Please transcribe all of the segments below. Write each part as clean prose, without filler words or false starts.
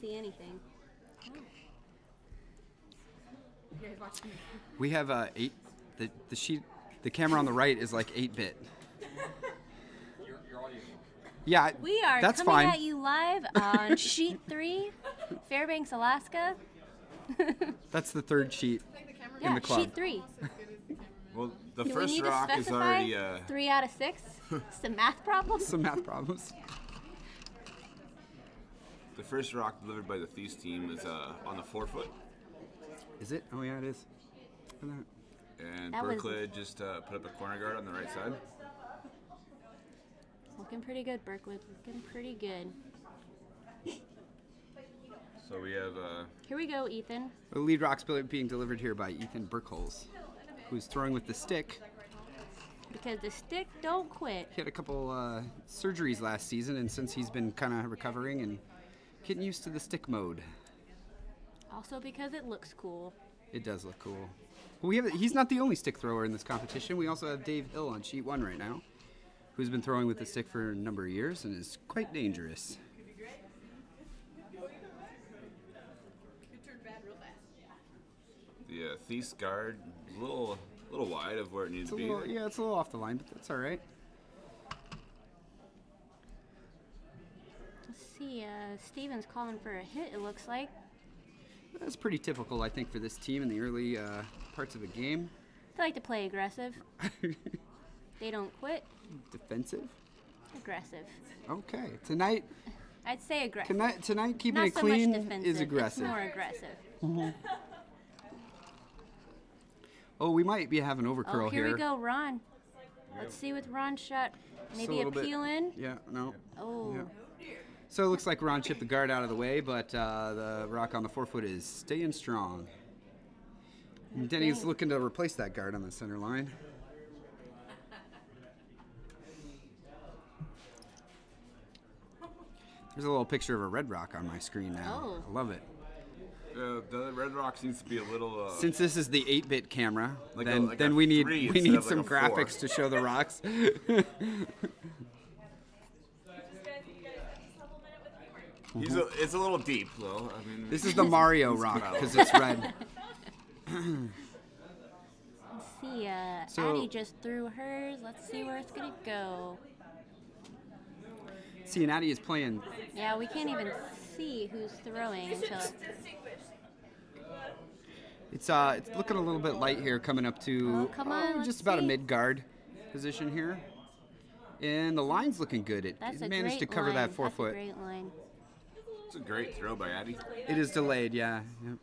see anything. We have 8. The sheet. The camera on the right is like 8-bit. Yeah, We are that's coming fine. at you live on sheet 3, Fairbanks, Alaska. That's the third sheet in the club. Sheet 3. Well, the Do we first need to rock is specify already 3 out of 6? Some math problems? Some math problems. the first rock delivered by the Thies team is on the 4-foot, Is it? Oh yeah, it is. and That was- Birklid just put up a corner guard on the right side. Looking pretty good, Birklid. Looking pretty good. So we have Here we go, Ethan. The lead rock's being delivered here by Ethan Birkholes, who's throwing with the stick. Because the stick don't quit. He had a couple surgeries last season, and since he's been kind of recovering and getting used to the stick mode. Also because it looks cool. It does look cool. He's not the only stick thrower in this competition. We also have Dave Hill on sheet 1 right now, who's been throwing with the stick for a number of years and is quite dangerous. the Thies guard, a little wide of where it needs to be. Yeah, it's a little off the line, but that's all right. Let's see, Steven's calling for a hit, it looks like. That's pretty typical, I think, for this team in the early parts of the game. They like to play aggressive. They don't quit. Defensive. Aggressive. Okay, tonight I'd say aggressive. tonight keeping Not it so clean much defensive. is aggressive. It's more aggressive. Oh, we might be having overcurl Oh, here we go, Ron. Let's see what Ron shot. Maybe a little bit- peel in. Yeah, no. Oh, Yeah. So it looks like Ron chipped the guard out of the way, but the rock on the 4-foot is staying strong. And Denny's looking to replace that guard on the center line. There's a little picture of a red rock on my screen now. Oh. I love it. The red rock seems to be a little. Since this is the 8-bit camera, Like then a we need 3 we instead need of like some a 4. graphics to show the rocks. It's a little deep though. I mean, This is the Mario rock because it's red. let's see. So- Addie just threw hers. Let's see where it's gonna go. Cincinnati is playing. Yeah, we can't even see who's throwing until. It's looking a little bit light here, coming up to Oh, come on, let's just about a see. mid guard position here, and the line's looking good. It That's a managed to great cover line. that 4 That's a foot. great line. it's a great throw by Addie. It is delayed, yeah. Yep.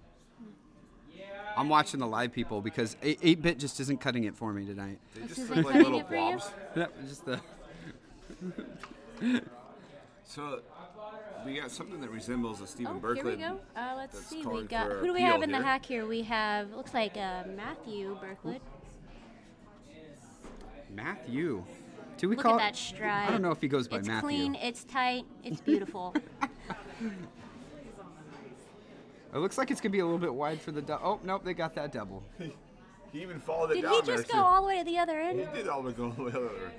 I'm watching the live people because 8-bit just isn't cutting it for me tonight. They This just isn't look like cutting little it for you? blobs. Yep, just the. So we got something that resembles a Stephen Oh, Birklid. here we go. Let's that's see. We calling got for who do we appeal have in the here. hack here? We have looks like Matthew Birklid. Matthew. Do we Look call at that it? stride. I don't know if he goes by It's Matthew. clean. It's tight. It's beautiful. It looks like it's gonna be a little bit wide for the. Oh nope, they got that double. He even followed it Did down he there. just too. go all the way to the other He end? did all the go the way over.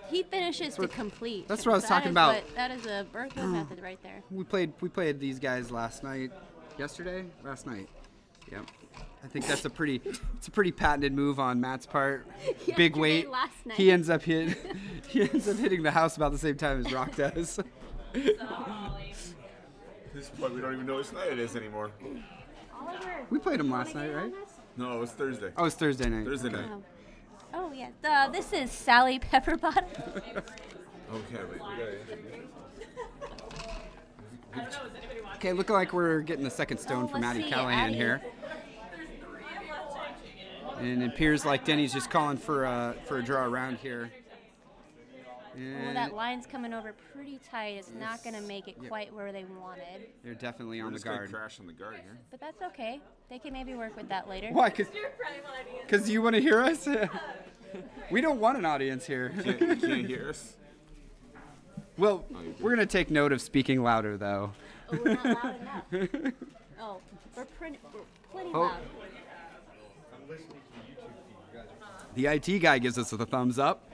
He finishes to complete. that's what I was That talking is about. That is a Birklid method right there. We played these guys last night. Last night. Yep. I think that's a pretty patented move on Matt's part. Big Yesterday, weight. last night. He ends up hitting the house about the same time as Rock does. At this point, we don't even know which night it is anymore. Oliver, We played him you wanna last get night, in on right? this? No, it was Thursday. Oh, it's Thursday night. Thursday Okay. night. Oh yeah. This is Sally Pepperbottom. Okay, wait. We gotta introduce. Okay, looking like we're getting the second stone from let's Maddie see, Callahan Addie. here. And it appears like Denny's just calling for a draw around here. Oh, And that line's coming over pretty tight. It's not going to make it quite where they wanted. they're definitely We're on the just gonna guard. crash on the guard here. But that's okay. They can maybe work with that later. Why? Because you want to hear us? We don't want an audience here. You can't hear us. Well, we're going to take note of speaking louder, though. Oh, we're not loud enough. Oh, we're plenty Oh. loud. The IT guy gives us the thumbs up.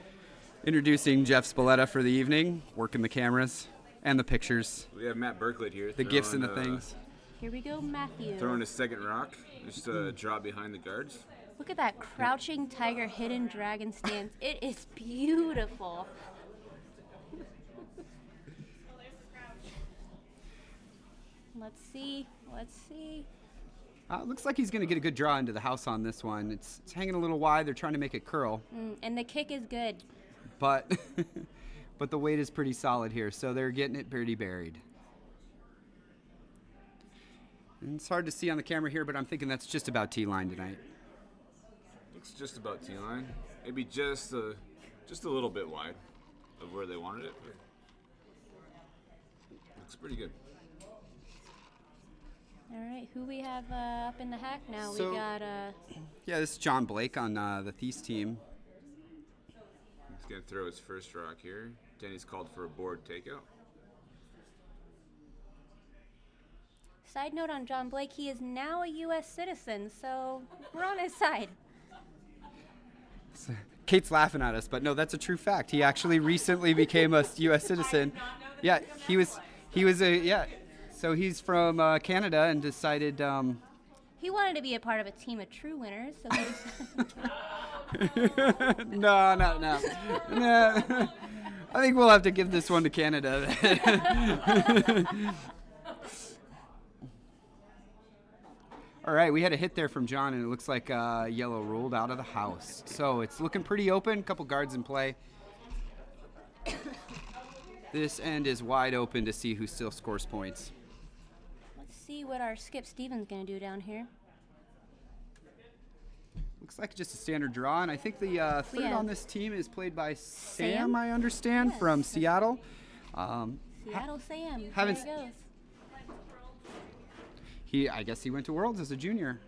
Introducing Jeff Spalletta for the evening, working the cameras. And the pictures. We have Matt Birklid here. The gifts and the things. Here we go, Matthew. Throwing his second rock. Just a draw behind the guards. Look at that crouching tiger, hidden dragon stance. It is beautiful. Let's see. Let's see. Looks like he's going to get a good draw into the house on this one. It's hanging a little wide. They're trying to make it curl. And the kick is good. But but the weight is pretty solid here, so they're getting it pretty buried. And it's hard to see on the camera here, but I'm thinking that's just about T-line tonight. Looks just about T-line. Maybe just a little bit wide of where they wanted it. But looks pretty good. All right, who we have up in the hack now? So, we got yeah, this is John Blake on the Thies team. He's gonna throw his first rock here. Denny's called for a board takeout. Side note on John Blake, he is now a U.S. citizen, so we're on his side. Kate's laughing at us, but no, that's a true fact. He actually recently became a U.S. citizen. Yeah, he was So he's from Canada and decided. He wanted to be a part of a team of true winners, so he No. I think we'll have to give this one to Canada. All right, we had a hit there from John, and it looks like yellow rolled out of the house. So it's looking pretty open. Couple guards in play. This end is wide open to see who still scores points. Let's see what our Skip Stevens going to do down here. Looks like just a standard draw, and I think the third on this team is played by Sam, I understand, yes. from Seattle. Seattle Sam. Haven't there he goes. I guess he went to Worlds as a junior,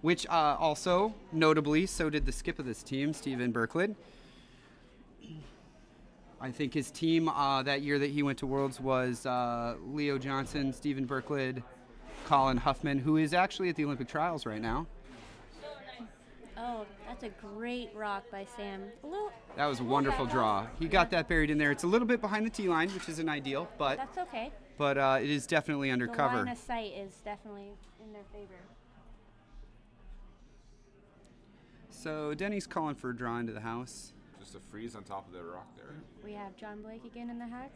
which also, notably, so did the skip of this team, Stephen Birklid. I think his team that year that he went to Worlds was Leo Johnson, Stephen Birklid, Colin Huffman, who is actually at the Olympic trials right now. Oh, that's a great rock by Sam. That was a wonderful draw. He got that buried in there. It's a little bit behind the tee line, which isn't ideal, but that's okay. But it is definitely under cover. The line of sight is definitely in their favor. So Denny's calling for a draw into the house. Just a freeze on top of the rock there. We have John Blake again in the hack.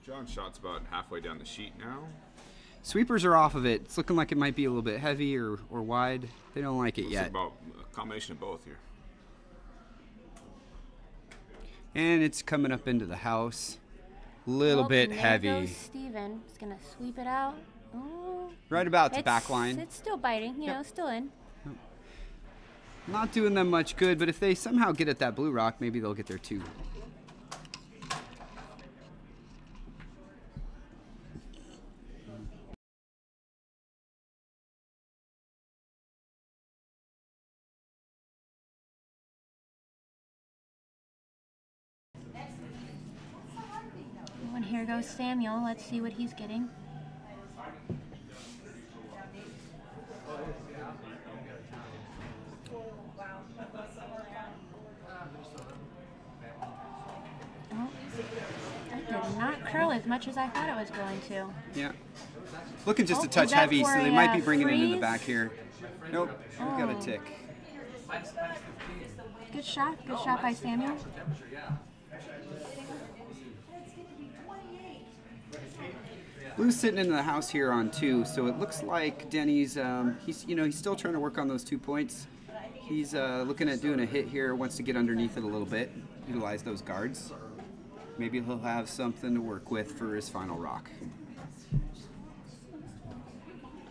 John's shot's about halfway down the sheet now. Sweepers are off of it. It's looking like it might be a little bit heavy or wide. They don't like it Looks yet. like about a combination of both here. And it's coming up into the house. Little bit heavy. There goes Steven. He's going to sweep it out. Ooh. Right about the back line. It's still biting, you know, still in. Not doing them much good, but if they somehow get at that blue rock, maybe they'll get there too. And here goes Samuel. Let's see what he's getting. Oh, that did not curl as much as I thought it was going to. Yeah. Looking just a touch heavy, so they might be bringing it in the back here. Nope, we've got a tick. Good shot by Samuel. Blue's sitting in the house here on 2, so it looks like Denny's he's still trying to work on those 2 points. He's looking at doing a hit here, wants to get underneath it a little bit, utilize those guards. Maybe he'll have something to work with for his final rock.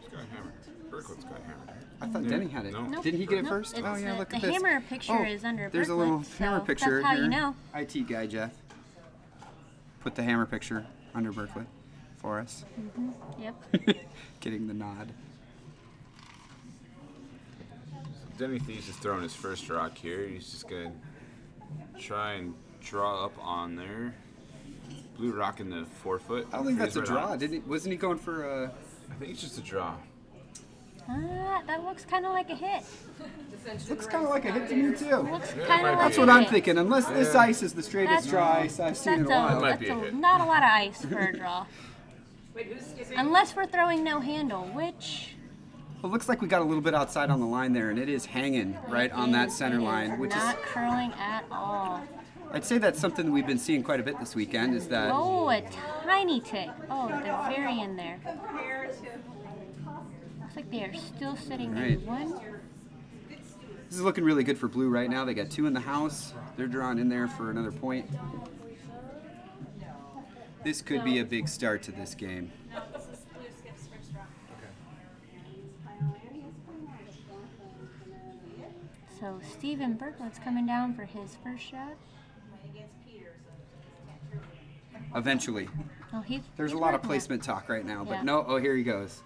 He's got hammer. Birklid's got hammer. I thought Denny had it. No. Nope. Didn't he get it Nope. first? It's Oh yeah, look at the this. hammer picture is under There's a Birklid, little so hammer picture that's how here. you know. IT guy Jeff put the hammer picture under Birklid for us. Yep. Getting the nod. Denny Thies is throwing his first rock here. He's just going to try and draw up on there. Blue rock in the 4 foot. I don't think that's a Right draw. on. Wasn't he going for a... I think it's just a draw. That looks kind of like a hit. Looks kind of like a hit to me, too. Looks Yeah, kind might of be. like That's a what I'm hit. thinking. Unless this ice is the straightest draw ice I've seen in a while. Might be a That's hit. not a lot of ice for a draw. Unless we're throwing no handle, which... Well, it looks like we got a little bit outside on the line there, and it is hanging right on that center line, which is... not curling at all. I'd say that's something that we've been seeing quite a bit this weekend, is that... Oh, a tiny tick. Oh, they're very in there. Looks like they are still sitting there. Right. One. This is looking really good for blue right now. They got 2 in the house. They're drawn in there for another point. This could be a big start to this game. So Stephen Birklid's coming down for his first shot. Eventually. Oh, There's he's a lot of working it. placement talk right now, but Yeah. no. Oh, here he goes.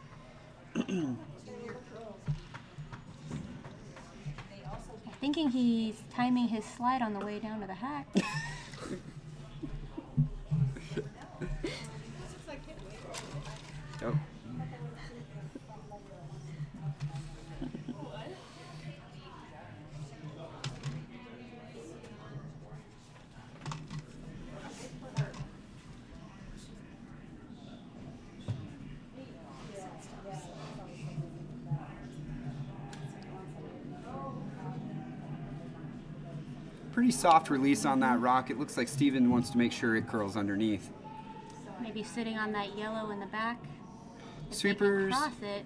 Thinking he's timing his slide on the way down to the hack. Oh. Pretty soft release on that rock. It looks like Steven wants to make sure it curls underneath. Maybe sitting on that yellow in the back. If Sweepers. they can cross it.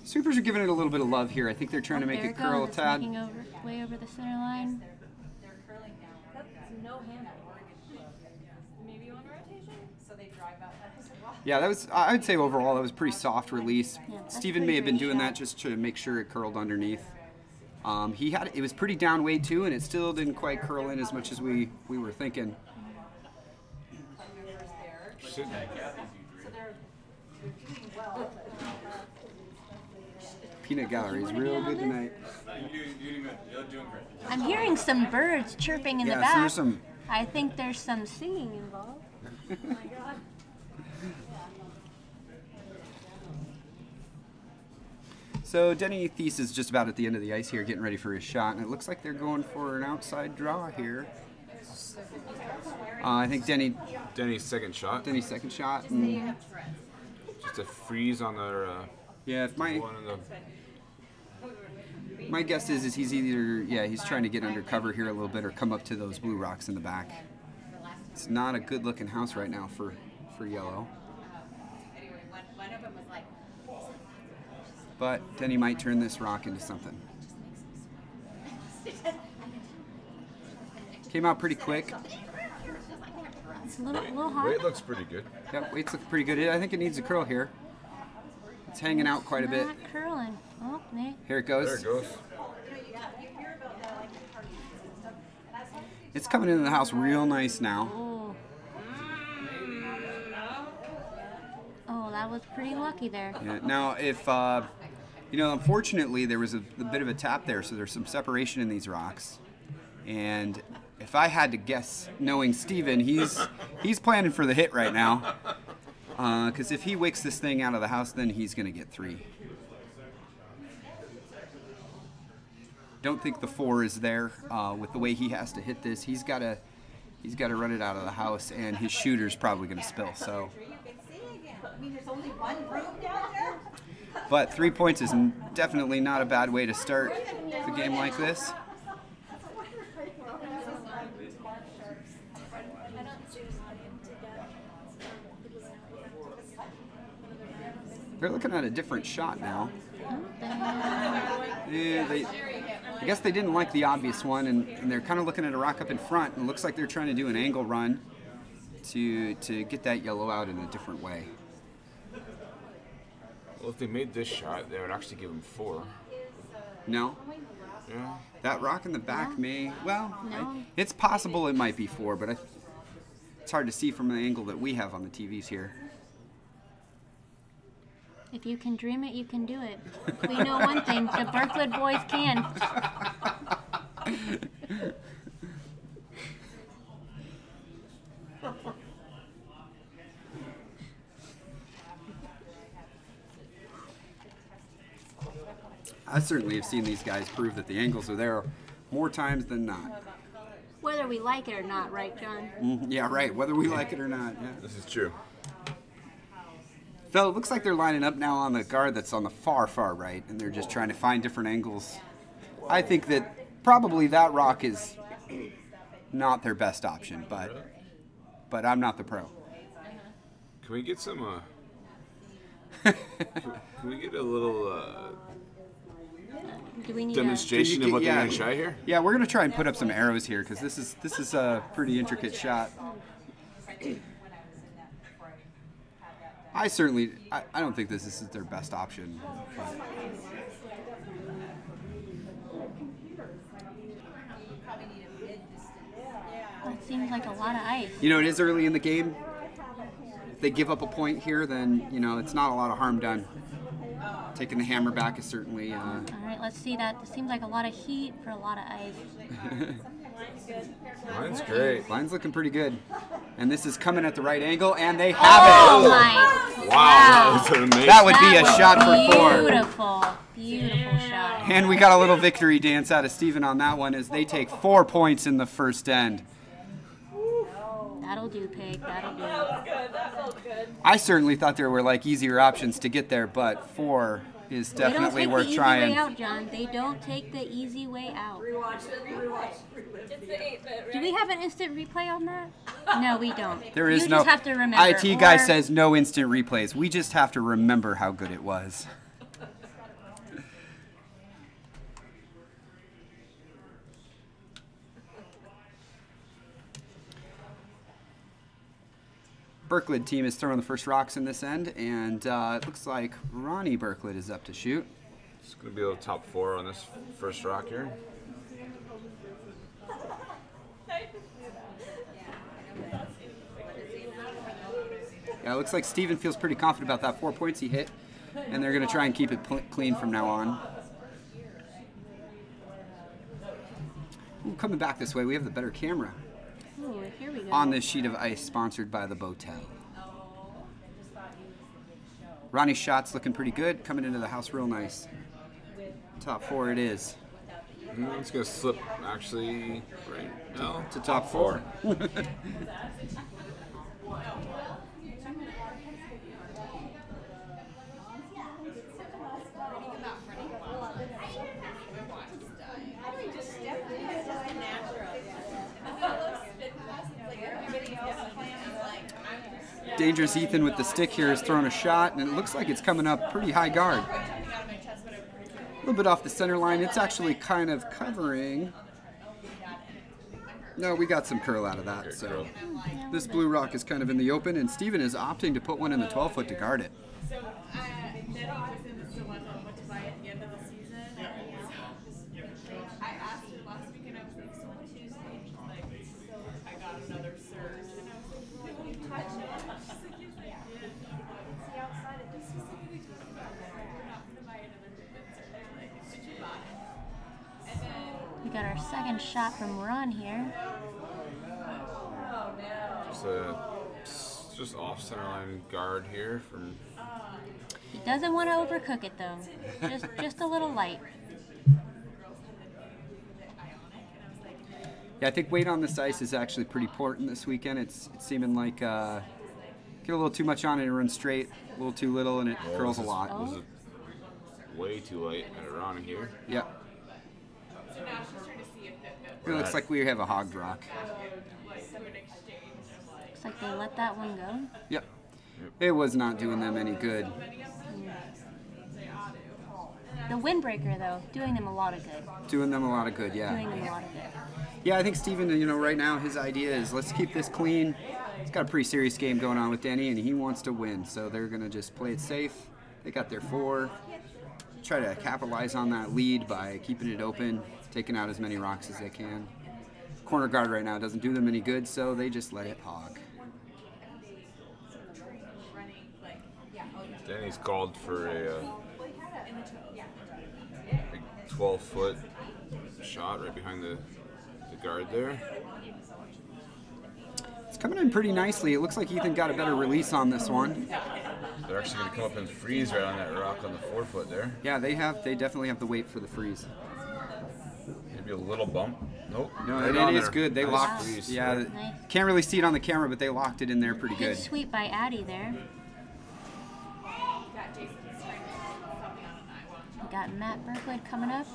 Sweepers are giving it a little bit of love here. I think they're trying to make There it curl a goes. It's tad. making way over the center line. Yeah, that was. I would say overall that was a pretty soft release. Yeah, that's Steven may pretty have been great doing shot. that just to make sure it curled underneath. It was pretty downweight too, and it still didn't quite curl in as much as we were thinking. Peanut Gallery is real good tonight. I'm hearing some birds chirping in the Yeah, so back. there's some. I think there's some singing involved. So Denny Thies is just about at the end of the ice here, getting ready for his shot, and it looks like they're going for an outside draw here. I think Denny's second shot. second shot. And Just a freeze on their yeah, if my one in the. my guess is he's either he's trying to get under cover here a little bit or come up to those blue rocks in the back. It's not a good looking house right now for yellow. But Denny might turn this rock into something. Came out pretty quick. It's a little hot. Weight looks pretty good. Yep, weight's looking pretty good. I think it needs a curl here. It's hanging out quite a bit. Not curling. Oh, Nate. Here it There goes. it goes. It's coming into the house real nice now. Oh. Oh, that was pretty lucky there. Yeah, now, if, unfortunately there was a bit of a tap there, so there's some separation in these rocks. And if I had to guess, knowing Steven, he's planning for the hit right now. Because if he wicks this thing out of the house, then he's going to get 3. Don't think the 4 is there with the way he has to hit this. He's got to run it out of the house, and his shooter's probably going to spill. So, but 3 points is definitely not a bad way to start a game like this. They're looking at a different shot now. Yeah, I guess they didn't like the obvious one, and they're kind of looking at a rock up in front, and it looks like they're trying to do an angle run to get that yellow out in a different way. Well, if they made this shot, they would actually give him 4. No? Yeah. That rock in the back may, well, No. it's possible it might be 4, but it's hard to see from the angle that we have on the TVs here. If you can dream it, you can do it. We know one thing, the Birklid boys can. I certainly have seen these guys prove that the angles are there more times than not. Whether we like it or not, right, John? Yeah, right. Whether we like it or not. Yeah. This is true. So it looks like they're lining up now on the guard that's on the far, far right, and they're just trying to find different angles. I think that probably that rock is not their best option, but I'm not the pro. Can we get some? Can we get a little Do we need demonstration of what they're gonna try here? Yeah, we're gonna try and put up some arrows here because this is a pretty intricate shot. I don't think this is their best option. But. That seems like a lot of ice. You know, it is early in the game. If they give up a point here, then, you know, it's not a lot of harm done. Taking the hammer back is certainly... All right, let's see that. It seems like a lot of heat for a lot of ice. Line's great. Line's looking pretty good. And this is coming at the right angle, and they have Oh it! my! Wow, that was amazing. That would be a shot for 4. Beautiful, beautiful shot. And we got a little victory dance out of Steven on that one as they take 4 points in the first end. That'll do, Pig. That'll do. That felt good. I certainly thought there were like easier options to get there, but 4 is definitely worth trying. They don't take the easy way out, John. They don't take the easy way out. Rewatch it. Rewatch. It's the 8-bit, right? Do we have an instant replay on that? No, we don't. There is you no. just have to remember. IT guy says no instant replays. We just have to remember how good it was. Birklid team is throwing the first rocks in this end, and it looks like Ronnie Birklid is up to shoot. It's going to be a top 4 on this first rock here. Yeah, it looks like Steven feels pretty confident about that 4 points he hit, and they're going to try and keep it clean from now on. Ooh, coming back this way, we have the better camera. Ooh, here we go. On this sheet of ice sponsored by the Botel. Ronnie's shot's looking pretty good, coming into the house real nice. Top 4 it is. It's going to slip, actually, right now To top 4. Dangerous Ethan with the stick here is throwing a shot, and it looks like it's coming up pretty high guard. A little bit off the center line. It's actually kind of covering. No, we got some curl out of that. So this blue rock is kind of in the open, and Steven is opting to put one in the 12-foot to guard it. So, Ned was in this dilemma of what to buy at the end of the season. I asked her last week, and I was like, so on Tuesday, and she's like, I got another surge. And I was like, well, when you touch it, she's like, yes, I did. See outside, it just specifically told me about that. We're not going to buy another Reuben surge. I'm like, did you buy it? And then... We got our second shot from Ron here. Just off center line guard here from. He doesn't want to overcook it though. Just a little light. Yeah, I think weight on this ice is actually pretty important this weekend. It's seeming like get a little too much on it and run straight, a little too little, and it curls a lot. Was it way too late at a Ronnie here? Yep. So now she's trying to see if It looks like we have a hogged rock. Looks like they let that one go. Yep. It was not doing them any good. The windbreaker though, doing them a lot of good. Doing them a lot of good, Doing yeah. them a lot of good. Yeah, I think Steven, right now his idea is let's keep this clean. He's got a pretty serious game going on with Denny, and he wants to win. So they're going to just play it safe. They got their 4. Try to capitalize on that lead by keeping it open, taking out as many rocks as they can. Corner guard right now doesn't do them any good, so they just let it hog. Danny's called for a 12-foot shot right behind the guard there. It's coming in pretty nicely. It looks like Ethan got a better release on this one. They're actually going to come up and freeze right on that rock on the 4-foot there. Yeah, they definitely have the weight for the freeze. Maybe a little bump. Nope. No, right it is good. They nice locked. freeze. Yeah, Nice. can't really see it on the camera, but they locked it in there pretty Good good. sweep by Addie there. We got Matt Birklid coming up.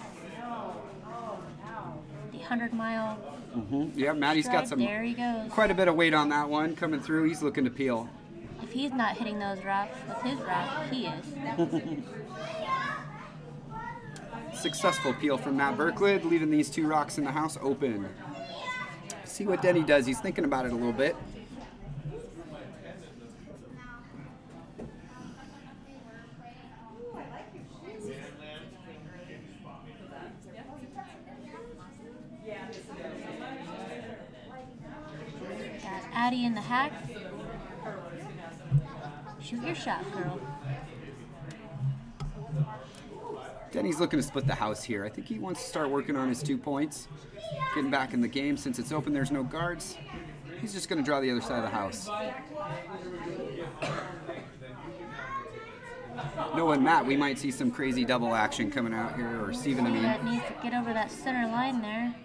The 100-mile Yeah, Maddie's got stride. There he goes. quite a bit of weight on that one coming through. He's looking to peel. If he's not hitting those rocks with his rock, he is. Successful peel from Matt Birklid, leaving these 2 rocks in the house open. See what Denny does. He's thinking about it a little bit. Got Addie in the hack. Shoot your shot, girl. Denny's looking to split the house here. I think he wants to start working on his 2 points. Getting back in the game since it's open, there's no guards. He's just going to draw the other side of the house. Knowing Matt, we might see some crazy double action coming out here, or Steven, I mean. That needs to get over that center line there.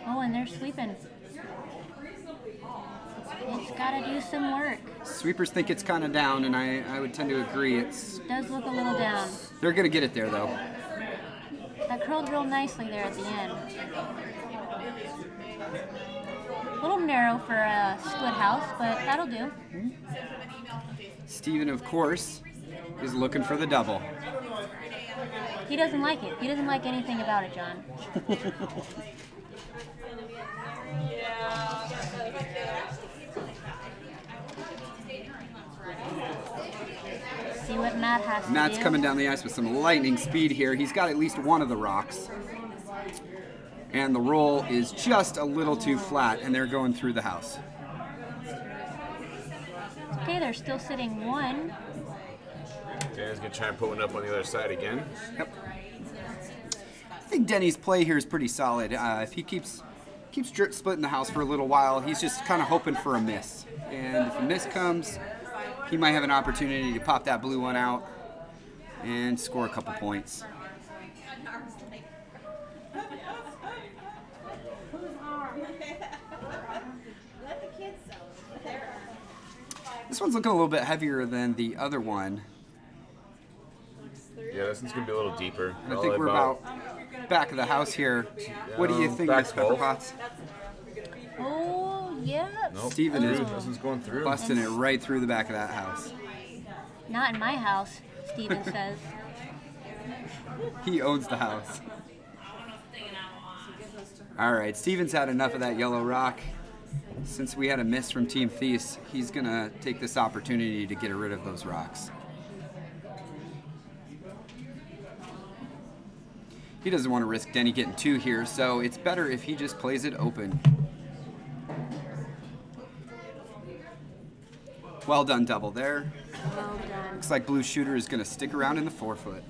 Oh, and they're sweeping. It's got to do some work. Sweepers think it's kind of down, and I would tend to agree. Does look a little down. They're going to get it there, though. That curled real nicely there at the end. A little narrow for a split house, but that'll do. Steven, of course, is looking for the double. He doesn't like it. He doesn't like anything about it, John. See what Matt has to Matt's do. coming down the ice with some lightning speed here. He's got at least one of the rocks. And the roll is just a little too flat, and they're going through the house. Okay, they're still sitting 1. Dan's going to try and put one up on the other side again. Yep. I think Denny's play here is pretty solid. If he keeps splitting the house for a little while, he's just kind of hoping for a miss. And if a miss comes, he might have an opportunity to pop that blue one out and score a couple points. This one's looking a little bit heavier than the other one. Yeah, this one's going to be a little deeper. And I think we're about back of the house here. What do you think, back Miss Pepper 12. Potts? Oh, yeah. Nope. Steven is This one's going through. busting it right through the back of that house. Not in my house, Steven says. He owns the house. All right, Steven's had enough of that yellow rock. Since we had a miss from Team Thies, he's going to take this opportunity to get rid of those rocks. He doesn't want to risk Denny getting 2 here, so it's better if he just plays it open. Well done, double there. Well done. Looks like Blue Shooter is going to stick around in the 4-foot.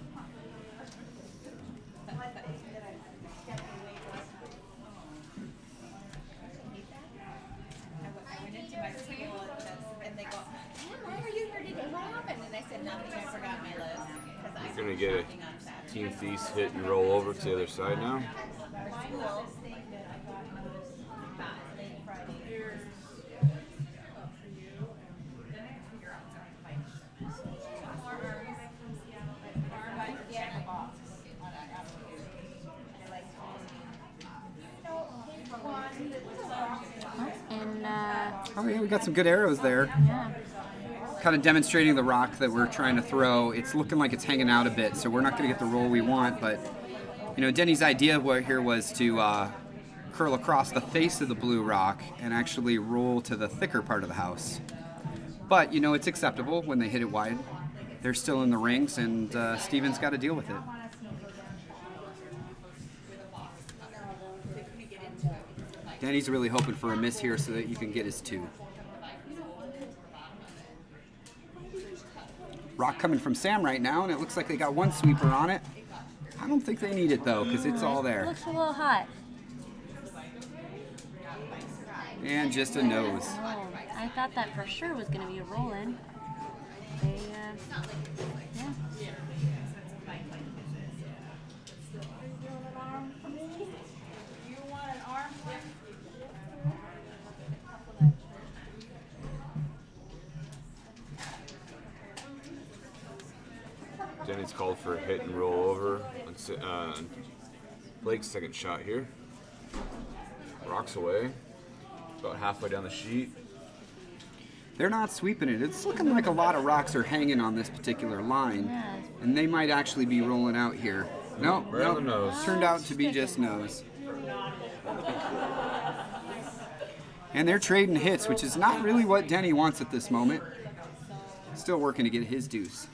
We're going to get a Team Thies hit and roll over to the other side now. And, Oh yeah, we got some good arrows there. yeah. Kind of demonstrating the rock that we're trying to throw. It's looking like it's hanging out a bit, so we're not going to get the roll we want, but you know, Denny's idea here was to curl across the face of the blue rock and actually roll to the thicker part of the house. But you know, it's acceptable when they hit it wide. They're still in the rings, and Steven's got to deal with it. Denny's really hoping for a miss here so that you can get his 2. Rock coming from Sam right now, and it looks like they got 1 sweeper on it. I don't think they need it though, because it's all there. Looks a little hot. And just a nose. Oh, I thought that for sure was going to be a roll-in. They, yeah. You want an arm? Denny's called for a hit and roll over on Blake's second shot here. Rocks away. About halfway down the sheet. They're not sweeping it. It's looking like a lot of rocks are hanging on this particular line. Yeah. And they might actually be rolling out here. No, Right on the nose. Turned out to be just nose. And they're trading hits, which is not really what Denny wants at this moment. Still working to get his deuce.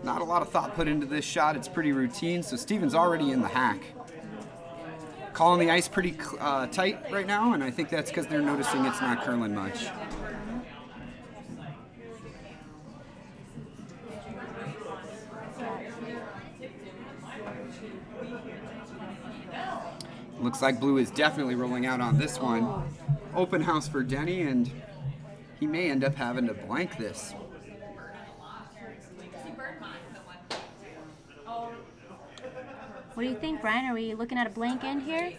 Not a lot of thought put into this shot. It's pretty routine, so Steven's already in the hack. Calling the ice pretty tight right now, and I think that's because they're noticing it's not curling much. Looks like blue is definitely rolling out on this one. Open house for Denny, and he may end up having to blank this. What do you think, Brian? Are we looking at a blank end here?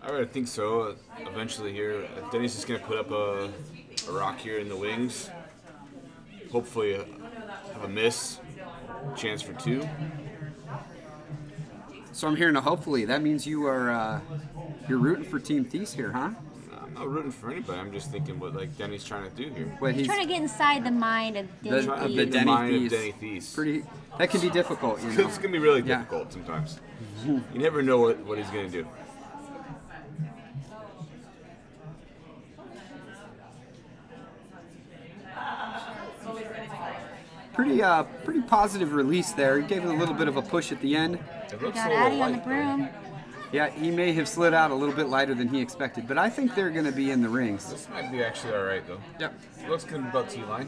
I would think so. Eventually here, Denny's just going to put up a rock here in the wings. Hopefully have a miss. Chance for two. So I'm hearing a hopefully. That means you are you're rooting for Team Thies here, huh? I'm not rooting for anybody. I'm just thinking what like Denny's trying to do here. What He's trying to get inside the mind of Denny of Thies. the The Denny mind of Thies. Denny Thies. Pretty. That can be difficult, you know. It's going to be really Yeah. difficult sometimes. You never know what he's going to do. Pretty positive release there. He gave it a little bit of a push at the end. It looks Got a little Addy on the light, broom. Yeah, he may have slid out a little bit lighter than he expected, but I think they're going to be in the rings. This might be actually all right though. Yep. Looks good about T-line.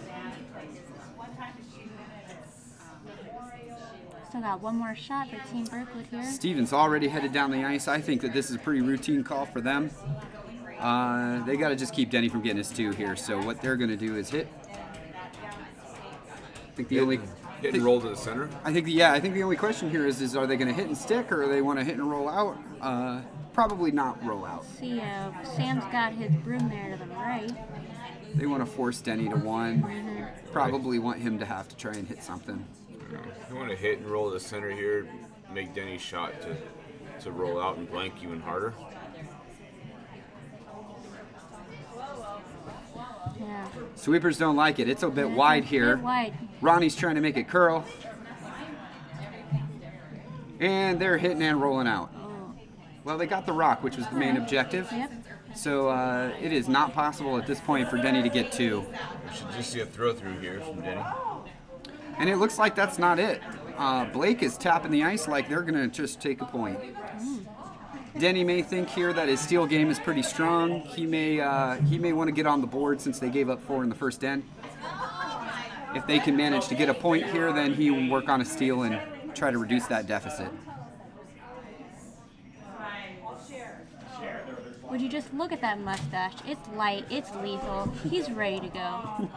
Still got one more shot for Team Birklid here. Steven's already headed down the ice. I think that this is a pretty routine call for them. They got to just keep Denny from getting his two here. So what they're going to do is hit. I think the only Hit and roll to the center. I think the only question here is are they going to hit and stick or they want to hit and roll out? Probably not roll out. See, Sam's got his broom there to the right. They want to force Denny to one. Probably want him to have to try and hit something. You want to hit and roll to the center here, make Denny's shot to roll out and blank even harder. Yeah. Sweepers don't like it. It's a bit wide here. Bit wide. Ronnie's trying to make it curl. And they're hitting and rolling out. Oh. Well, they got the rock, which was the main objective. Yep. So it is not possible at this point for Denny to get two. We should just see a throw through here from Denny. And it looks like that's not it. Blake is tapping the ice like they're going to just take a point. Denny may think here that his steal game is pretty strong. He may want to get on the board since they gave up 4 in the first end. If they can manage to get a point here, then he will work on a steal and try to reduce that deficit. Would you just look at that mustache? It's light, it's lethal. He's ready to go.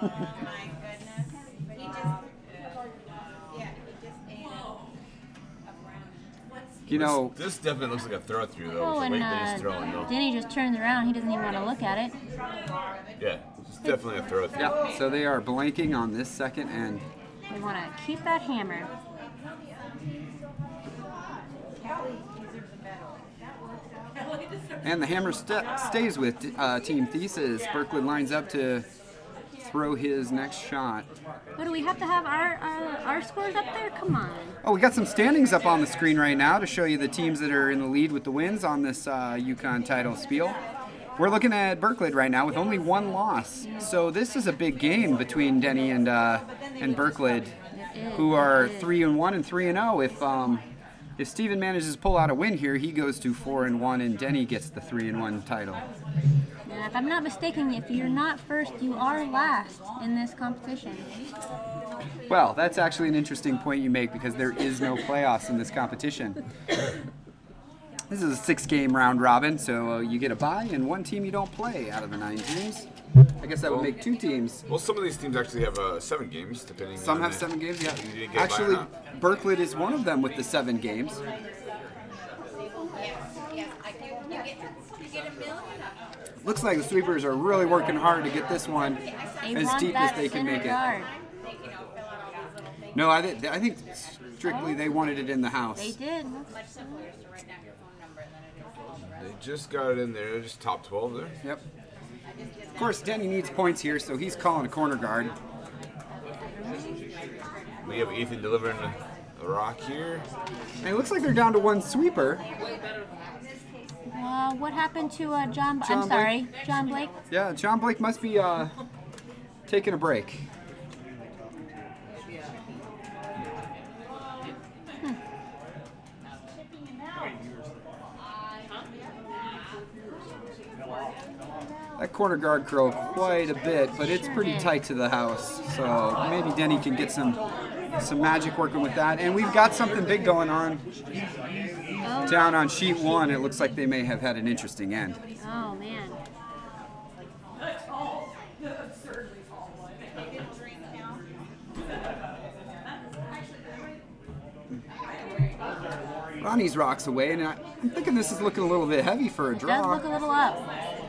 You know, This definitely looks like a throw through though. Oh, With the and weight that he's throwing though. Denny just turns around. He doesn't even want to look at it. Yeah, it's definitely a throw through. yeah, so they are blanking on this second end. They want to keep that hammer. And the hammer stays with Team Thies as Birklid lines up to throw his next shot. What do we have to have our scores up there? Come on. Oh, we got some standings up on the screen right now to show you the teams that are in the lead with the wins on this Yukon title spiel. We're looking at Birklid right now with only 1 loss. So this is a big game between Denny and Birklid, who are 3-1 and 3-0. If Steven manages to pull out a win here, he goes to 4-1 and Denny gets the 3-1 title. Now, if I'm not mistaken, if you're not first, you are last in this competition. Well, that's actually an interesting point you make because there is no playoffs in this competition. This is a 6-game round robin, so you get a bye and 1 team you don't play out of the 9 teams. I guess that would make 2 teams. Well, some of these teams actually have 7 games, depending. Some on have 7 games, yeah. you didn't get a bye or Actually, not. Birklid is one of them with the 7 games. Looks like the sweepers are really working hard to get this one as deep as they can make it. No, I think strictly they wanted it in the house. They did. They just got it in there, just top 12 there. Yep. Of course, Denny needs points here, so he's calling a corner guard. We have Ethan delivering a rock here. And it looks like they're down to 1 sweeper. What happened to John? John I'm sorry, John Blake. Yeah, John Blake must be taking a break. That corner guard curled quite a bit, but it's pretty tight to the house. So maybe Denny can get some magic working with that. And we've got something big going on down on sheet 1. It looks like they may have had an interesting end. Oh man. Ronnie's rocks away, and I'm thinking this is looking a little bit heavy for a It draw. does look a little up.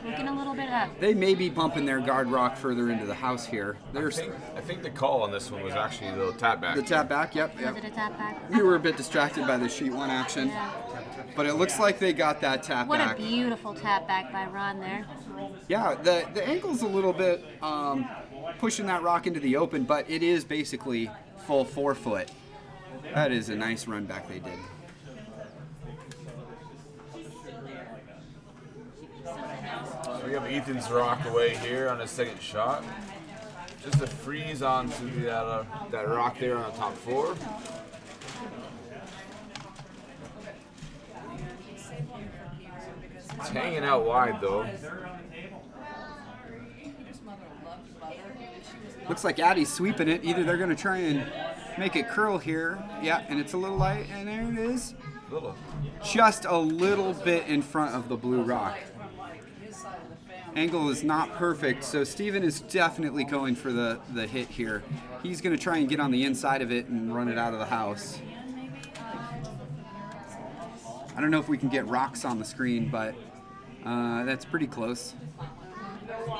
Looking a little bit up. They may be bumping their guard rock further into the house here. I think the call on this one was actually the tap back. The tap back, yep. Was it a tap back? We were a bit distracted by the sheet 1 action, Yeah. but it looks like they got that tap What back. a beautiful tap back by Ron there. Yeah, the ankle's a little bit pushing that rock into the open, but it is basically full 4 foot. That is a nice run back they did. So we have Ethan's rock away here on his second shot. Just a freeze onto that rock there on the top 4. It's hanging out wide though. Looks like Addie's sweeping it. Either they're going to try and make it curl here. Yeah, and it's a little light, and there it is. Little. Just a little bit in front of the blue rock. Angle is not perfect, so Steven is definitely going for the hit here. He's going to try and get on the inside of it and run it out of the house. I don't know if we can get rocks on the screen, but that's pretty close.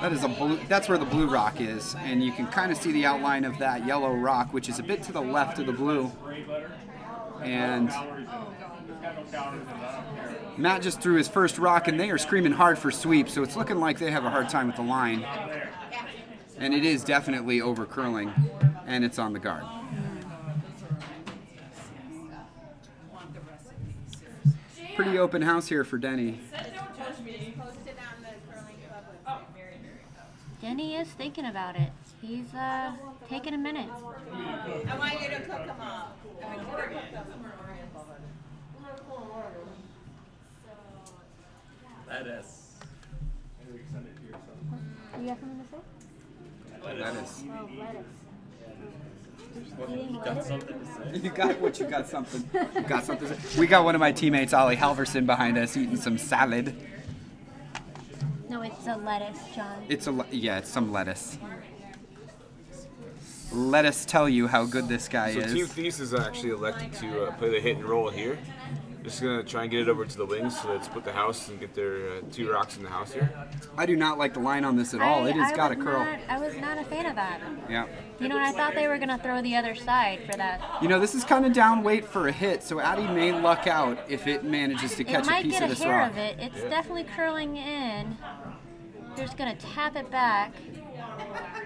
That is a blue. That's where the blue rock is, and you can kind of see the outline of that yellow rock, which is a bit to the left of the blue. And Matt just threw his first rock, and they are screaming hard for sweep, so it's looking like they have a hard time with the line. And it is definitely over curling, and it's on the guard. Pretty open house here for Denny. Denny is thinking about it. He's taking a minute. I want you to cook them up. I want you to cook them. Lettuce. You have something to say? Lettuce. Oh, lettuce. You got something to say? You got what you got something. You got something. We got one of my teammates, Ollie Halverson, behind us eating some salad. No, it's a lettuce, John. It's it's some lettuce. Let us tell you how good this guy So is. Team Thies is actually elected to play the hit and roll here. Just gonna try and get it over to the wings so they split the house and get their 2 rocks in the house here. I do not like the line on this at all. It has got a curl. I was not a fan of that. Yeah. You know what? I thought they were going to throw the other side for that. You know, this is kind of down weight for a hit, so Addie may luck out if it manages to It catch a might piece get of a this hair rock. of it. It's definitely curling in. They're just going to tap it back.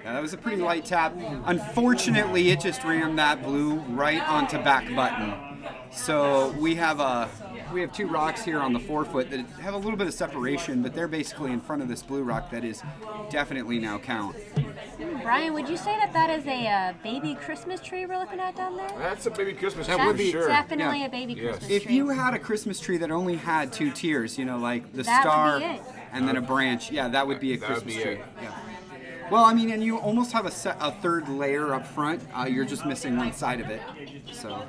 Yeah, that was a pretty light tap. Unfortunately, it just rammed that blue right onto back button. So we have 2 rocks here on the 4 foot that have a little bit of separation, but they're basically in front of this blue rock that is definitely now count. Brian, would you say that is a baby Christmas tree we're looking at down there? That's a baby Christmas That tree would for be sure. Definitely Yeah. a baby Yes. Christmas If tree. you had a Christmas tree that only had 2 tiers, you know, like the That would star be it. and then a branch, yeah, that would be a That would Christmas be tree. it. Yeah. Well, I mean, and you almost have a 3rd layer up front. You're just missing one side of it. So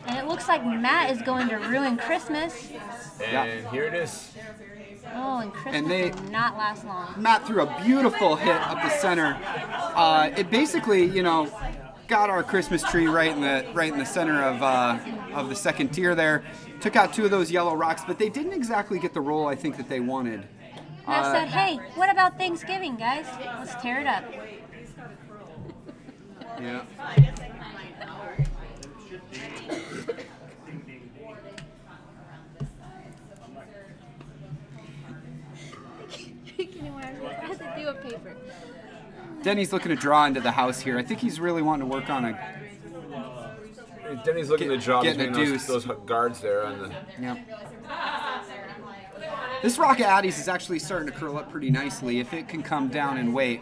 And it looks like Matt is going to ruin Christmas. And here it is. Oh, and Christmas they- will not last long. Matt threw a beautiful hit up the center. It basically, you know, got our Christmas tree right in the center of the second tier there. Took out 2 of those yellow rocks, but they didn't exactly get the roll I think that they wanted. Matt said, hey, what about Thanksgiving, guys? Let's tear it up. Yeah. I have to do a paper. Denny's looking to draw into the house here. I think he's really wanting to work on a. Denny's looking to draw getting a between deuce. those guards there on the. Yep. This rock at Addie's is actually starting to curl up pretty nicely. If it can come down and wait,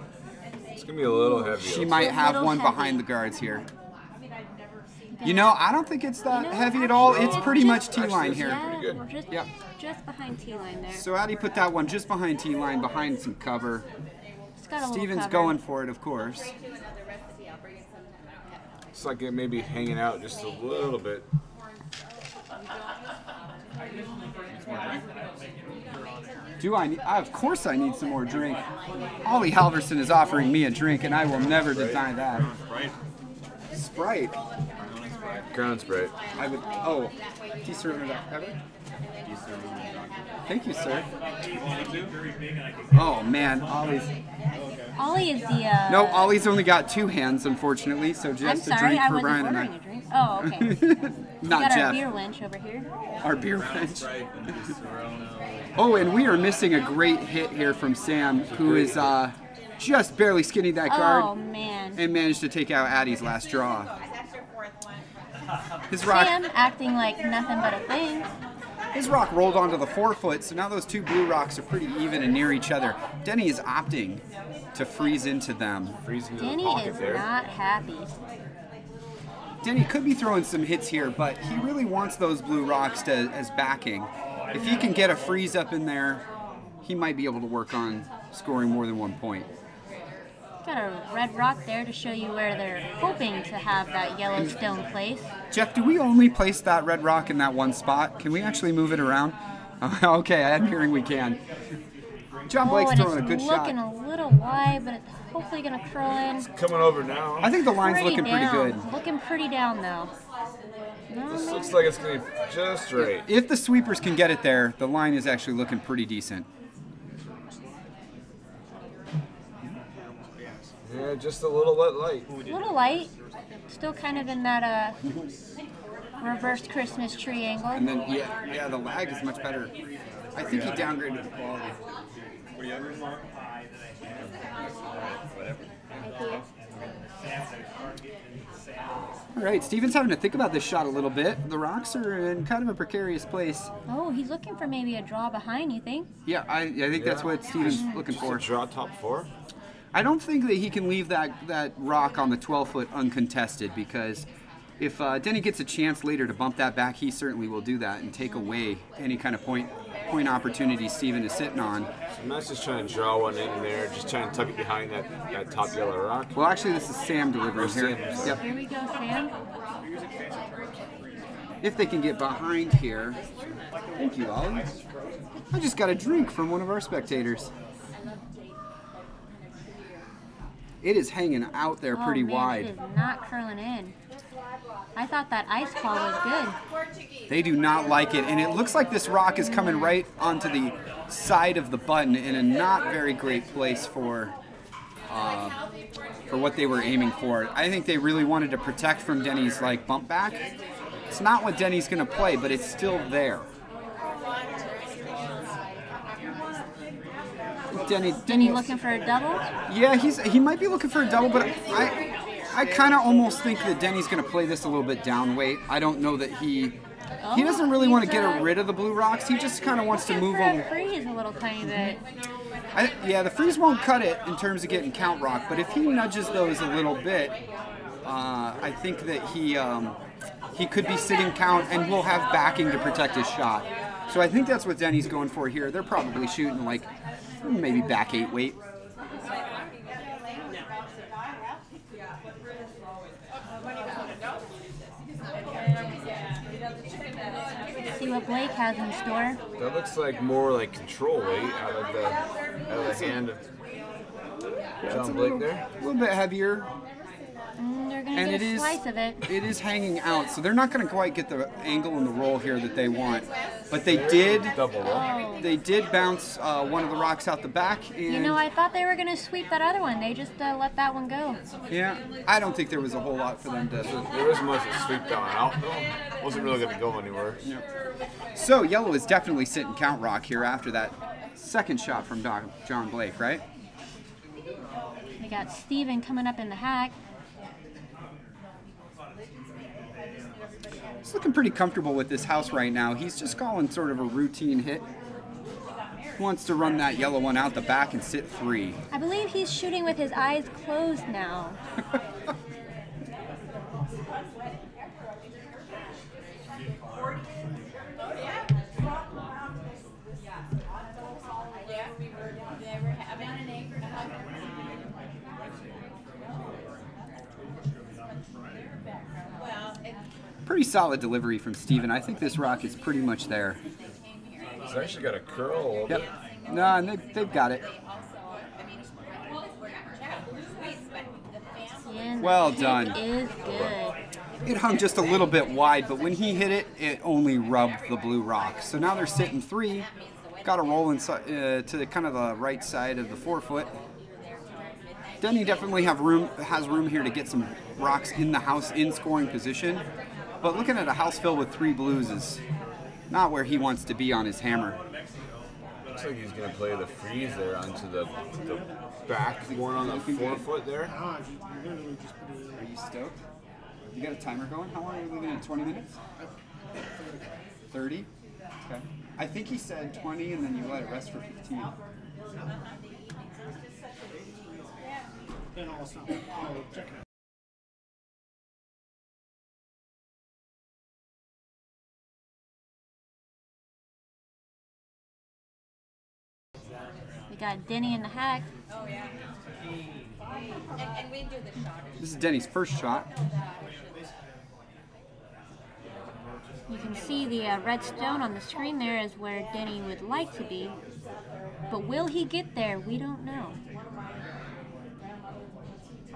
It's gonna be a little heavy. she might have little one heavy. behind the guards here. You know, I don't think it's that heavy at all. It's pretty much T-line here. Yeah, good. we're just, Yep. just behind T-line there. So Addie put that one just behind T-line, behind some cover. It's got a little Steven's cover. going for it, of course. It's like it may be hanging out just a little bit. Do I need? Of course I need some more drink. Ollie Halverson is offering me a drink, and I will never deny that. Sprite. Crown Sprite. I would. Oh, tea server ever? Thank you, sir. Oh man, Ollie's. Ollie is the. No, Ollie's only got 2 hands, unfortunately. So I'm just a sorry, drink I for wasn't Brian and ordering I. a drink. Oh, okay. We Not got our Jeff. beer wench over here. Our beer bench. Oh, and we are missing a great hit here from Sam, who is just barely skinning that guard Oh man. and managed to take out Addie's last draw. His rock, Sam acting like nothing but a thing. his rock rolled onto the 4-foot, so now those 2 blue rocks are pretty even and near each other. Denny is opting to freeze into them. Freezing in Denny the pocket is there. not happy. Denny could be throwing some hits here, but he really wants those blue rocks as backing. If he can get a freeze up in there, he might be able to work on scoring more than 1 point. Got a red rock there to show you where they're hoping to have that yellow stone place. Jeff, do we only place that red rock in that one spot? Can we actually move it around? Okay, I'm hearing we can. John Blake's and throwing a it's good shot. looking a little wide, but it's hopefully going to curl in. Coming over now. I think the line's looking pretty down. good. Looking pretty down, though. No, This no. looks like it's gonna be just right. If the sweepers can get it there, the line is actually looking pretty decent. Yeah, just a little light. A little light. Still kind of in that reversed Christmas tree angle. And then, yeah, the lag is much better. I think he downgraded the quality. All right, Steven's having to think about this shot a little bit. The rocks are in kind of a precarious place. Oh, he's looking for maybe a draw behind, you think? Yeah, I think that's what Steven's looking Just a for. draw top 4. I don't think that he can leave that rock on the 12-foot uncontested, because if Denny gets a chance later to bump that back, he certainly will do that and take away any kind of point opportunity Steven is sitting on. So Matt's just trying to draw one in there, just trying to tuck it behind that top yellow rock. Well, actually, this is Sam delivering here. Sam. Yep. Here we go, Sam. If they can get behind here. Thank you, Ollie. I just got a drink from one of our spectators. It is hanging out there pretty oh, man, wide. It is not curling in. I thought that ice call was good. They do not like it, and it looks like this rock is coming right onto the side of the button in a not very great place for what they were aiming for. I think they really wanted to protect from Denny's bump back. It's not what Denny's going to play, but it's still there. Denny looking for a double? Yeah, he might be looking for a double, but I kind of almost think that Denny's going to play this a little bit down weight. I don't know that he doesn't really want to get rid of the blue rocks. He just kind of wants to move them. Freeze a little tiny bit. Yeah, the freeze won't cut it in terms of getting count rock, but if he nudges those a little bit, I think that he could be sitting count and will have backing to protect his shot. So I think that's what Denny's going for here. They're probably shooting maybe back 8 weight. See what Blake has in store. That looks like more like control weight out of the hand of John Blake there. A little bit heavier. They're going to And get it a is, slice of it. it is hanging out, so they're not going to quite get the angle and the roll here that they want. But they did Double roll. Oh. they did bounce one of the rocks out the back. And You know, I thought they were going to sweep that other one. They just let that one go. yeah, I don't think there was a whole lot for them to. There wasn't much to sweep down out though. Wasn't really going to go anywhere. So yellow is definitely sitting count rock here after that second shot from John Blake, right? We got Steven coming up in the hack. He's looking pretty comfortable with this house right now. He's just calling sort of a routine hit. He wants to run that yellow one out the back and sit 3. I believe he's shooting with his eyes closed now. Pretty solid delivery from Steven. I think this rock is pretty much there. It's actually got a curl a little Yep. bit. No, and they've got it. And Well the hit done. is good. It hung just a little bit wide, but when he hit it, it only rubbed the blue rock. So now they're sitting 3. Got to roll inside to kind of the right side of the 4-foot. Denny definitely has room here to get some rocks in the house in scoring position. But looking at a house filled with 3 blues is not where he wants to be on his hammer. Looks like he's going to play the freeze there onto the back one on the 4-foot there. Are you stoked? You got a timer going? How long are we leaving in? 20 minutes? 30? Okay. I think he said 20 and then you let it rest for 15. We got Denny in the hack. And we do the shot. This is Denny's first shot. You can see the red stone on the screen there is where Denny would like to be. But will he get there? We don't know.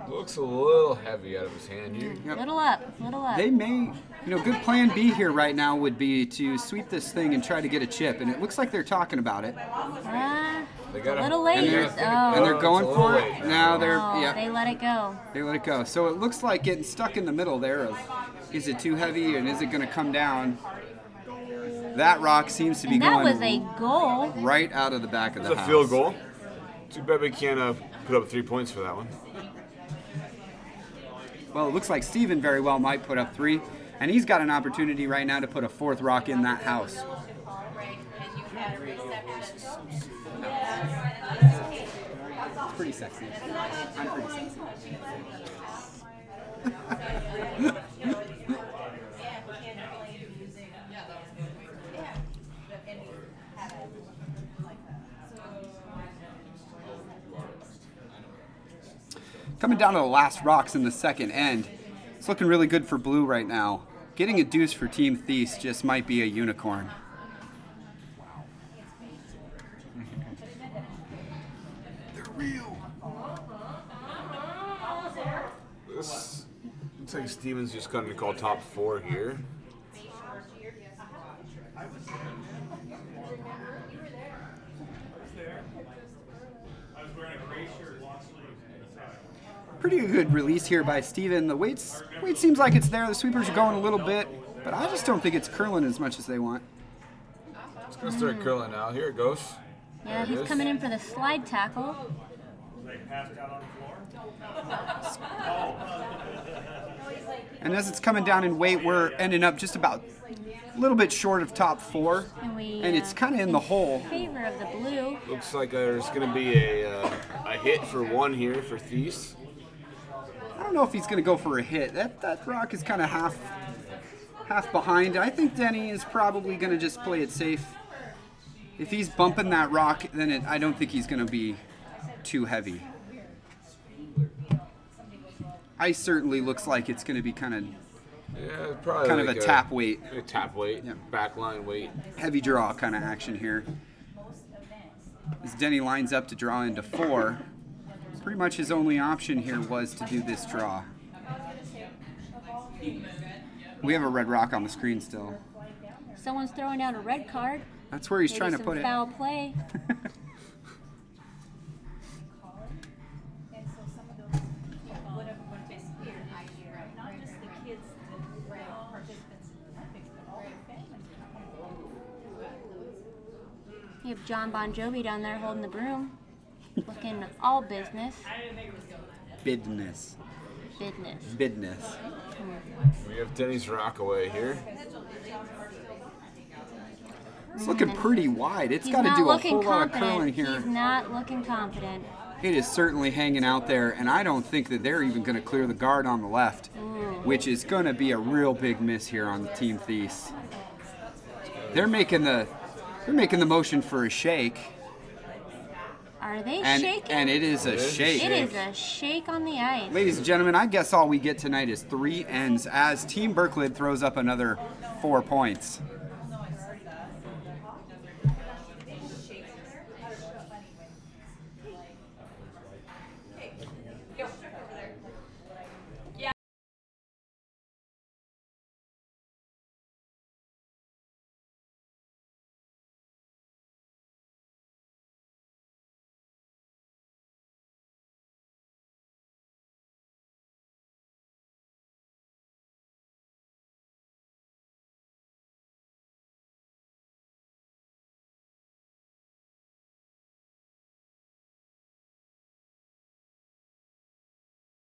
Looks a little heavy out of his hand here. Yep. Little up, little up. They may, good plan B here right now would be to sweep this thing and try to get a chip, and it looks like they're talking about it. They A got little late. And they're going for it. Now they're, Oh, yeah, they let it go. they let it go. So it looks like getting stuck in the middle there of, is it too heavy and is it going to come down? That rock seems to be And that going was a goal. right out of the back of the It's a house. field goal. Too bad we can't put up 3 points for that one. Well, it looks like Steven very well might put up 3, and he's got an opportunity right now to put a 4th rock in that house. It's pretty sexy. I'm pretty sexy. Coming down to the last rocks in the second end. It's looking really good for blue right now. Getting a deuce for Team Thies just might be a unicorn. They're real. This looks like Steven's just going to call top 4 here. Pretty good release here by Steven. The weight seems like it's there. The sweepers are going a little bit, but I just don't think it's curling as much as they want. It's going to start curling now. Here it goes. Yeah, There it he's is. coming in for the slide tackle. And as it's coming down in weight, we're ending up just about a little bit short of top 4. And it's kind of in the hole. Favor of the blue. Looks like there's going to be a hit for 1 here for Thies. I don't know if he's going to go for a hit. That rock is kind of half behind. I think Denny is probably going to just play it safe. If he's bumping that rock, then I don't think he's going to be too heavy. Ice certainly looks like it's going to be kind of... Yeah, Yeah, probably kind like of a tap weight. A tap weight, Yep. back line weight. Heavy draw kind of action here. As Denny lines up to draw into 4, pretty much his only option here was to do this draw. We have a red rock on the screen still. Someone's throwing down a red card. That's where he's Maybe trying to some put it. foul play. And so some of those people would have participated this year, not just the kids that were participants in the Olympics, but all their families. You have John Bon Jovi down there holding the broom, looking all business. Bidness. Business. Bidness. We have Denny's Rockaway here. It's looking pretty wide. It's He's got to not do a looking whole lot of confident. curling here. He's not looking confident. It is certainly hanging out there, and I don't think that they're even going to clear the guard on the left, which is going to be a real big miss here on the Team Thies. They're making the motion for a shake, Are they and shaking? and it is a shake. It is a shake on the ice. Ladies and gentlemen, I guess all we get tonight is 3 ends as Team Birklid throws up another 4 points.